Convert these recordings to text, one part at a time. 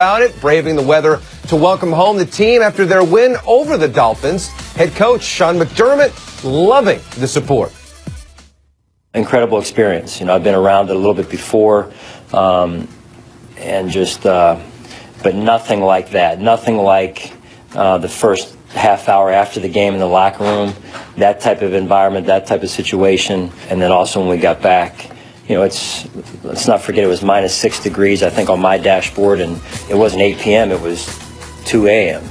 About it, braving the weather to welcome home the team after their win over the Dolphins. Head coach Sean McDermott loving the support. Incredible experience. I've been around it a little bit before, but nothing like that. Nothing like the first half hour after the game in the locker room, that type of environment, that type of situation, and then also when we got back. Let's not forget it was -6 degrees, I think, on my dashboard, and it wasn't 8 p.m., it was 2 a.m.,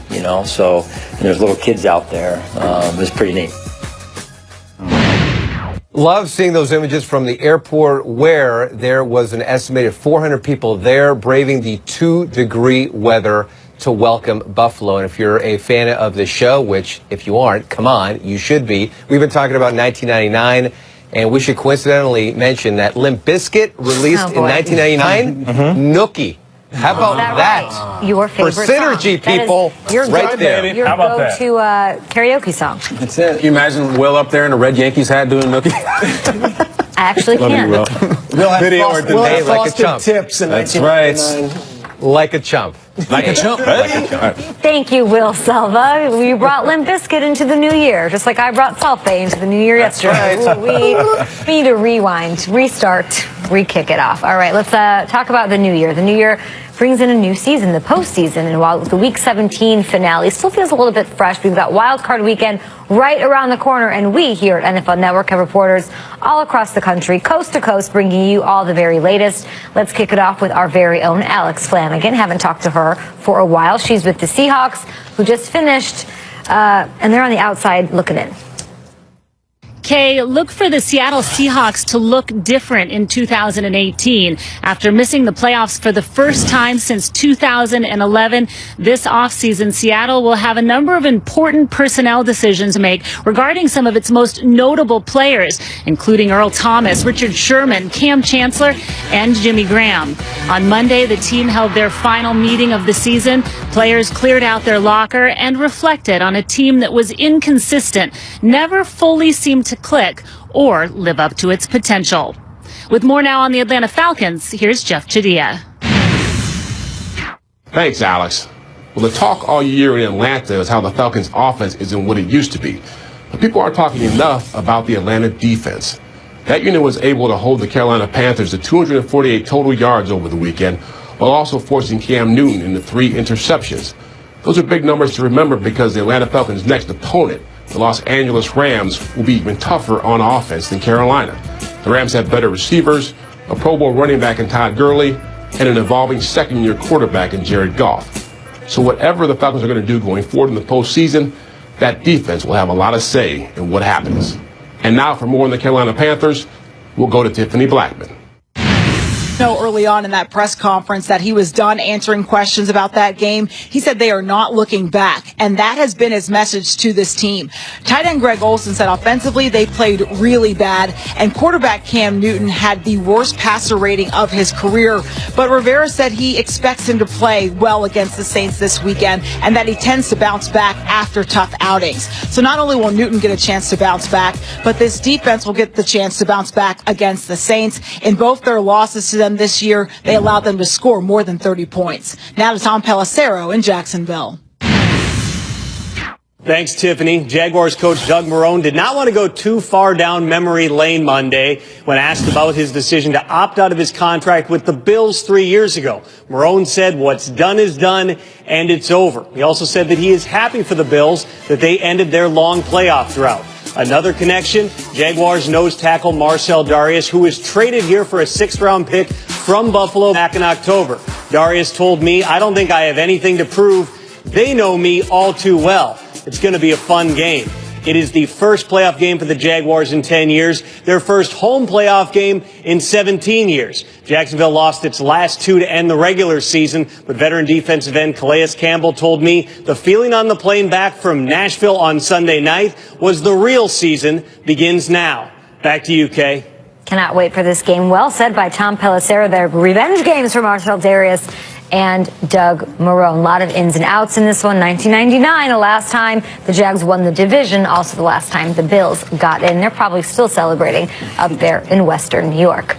so there's little kids out there. It was pretty neat. Love seeing those images from the airport where there was an estimated 400 people there braving the 2-degree weather to welcome Buffalo. And if you're a fan of the show, which if you aren't, come on, you should be. We've been talking about 1999. And we should coincidentally mention that Limp Bizkit released in 1999, Nookie. How about that? Right? Your favorite For synergy, song. people, your right there. Your go-to karaoke song. That's it. Can you imagine Will up there in a red Yankees hat doing Nookie? I actually can. Will Hey, like a chump. Tips in That's right. Like a chump. Like a chump, right? Thank you, Will Selva. We brought Limp Bizkit into the new year, just like I brought Salfay into the new year yesterday. Right. We need to rewind, restart, re-kick it off. All right, let's talk about the new year. The new year brings in a new season, the postseason, and while the Week 17 finale still feels a little bit fresh, we've got Wild Card Weekend right around the corner, and we here at NFL Network have reporters all across the country, coast to coast, bringing you all the very latest. Let's kick it off with our very own Alex Flanagan. Haven't talked to her for a while. She's with the Seahawks, who just finished, and they're on the outside looking in. Kay, look for the Seattle Seahawks to look different in 2018. After missing the playoffs for the first time since 2011, this offseason, Seattle will have a number of important personnel decisions to make regarding some of its most notable players, including Earl Thomas, Richard Sherman, Cam Chancellor, and Jimmy Graham. On Monday, the team held their final meeting of the season. Players cleared out their locker and reflected on a team that was inconsistent, never fully seemed to click or live up to its potential. With more now on the Atlanta Falcons, here's Jeff Chadia. Thanks, Alex. Well, the talk all year in Atlanta is how the Falcons' offense isn't what it used to be. But people aren't talking enough about the Atlanta defense. That unit was able to hold the Carolina Panthers to 248 total yards over the weekend, while also forcing Cam Newton into 3 interceptions. Those are big numbers to remember because the Atlanta Falcons' next opponent, the Los Angeles Rams, will be even tougher on offense than Carolina. The Rams have better receivers, a Pro Bowl running back in Todd Gurley, and an evolving second-year quarterback in Jared Goff. So whatever the Falcons are going to do going forward in the postseason, that defense will have a lot of say in what happens. And now for more on the Carolina Panthers, we'll go to Tiffany Blackman. Early on in that press conference that he was done answering questions about that game. He said they are not looking back, and that has been his message to this team. Tight end Greg Olsen said offensively they played really bad, and quarterback Cam Newton had the worst passer rating of his career. But Rivera said he expects him to play well against the Saints this weekend, and that he tends to bounce back after tough outings. So not only will Newton get a chance to bounce back, but this defense will get the chance to bounce back against the Saints. In both their losses to them this year, they allowed them to score more than 30 points. Now to Tom Pelissero in Jacksonville. Thanks, Tiffany. Jaguars coach Doug Marrone did not want to go too far down memory lane Monday when asked about his decision to opt out of his contract with the Bills 3 years ago. Marrone said what's done is done and it's over. He also said that he is happy for the Bills that they ended their long playoff drought. Another connection, Jaguars nose tackle Marcell Dareus, who was traded here for a 6th-round pick from Buffalo back in October. Dareus told me, "I don't think I have anything to prove. They know me all too well. It's going to be a fun game." It is the first playoff game for the Jaguars in 10 years, their first home playoff game in 17 years. Jacksonville lost its last 2 to end the regular season, but veteran defensive end Calais Campbell told me the feeling on the plane back from Nashville on Sunday night was the real season begins now. Back to you, Kay. Cannot wait for this game. Well said by Tom Pelissero. Their revenge games for Marcell Dareus and Doug Marrone. A lot of ins and outs in this one. 1999, the last time the Jags won the division, also the last time the Bills got in. They're probably still celebrating up there in Western New York.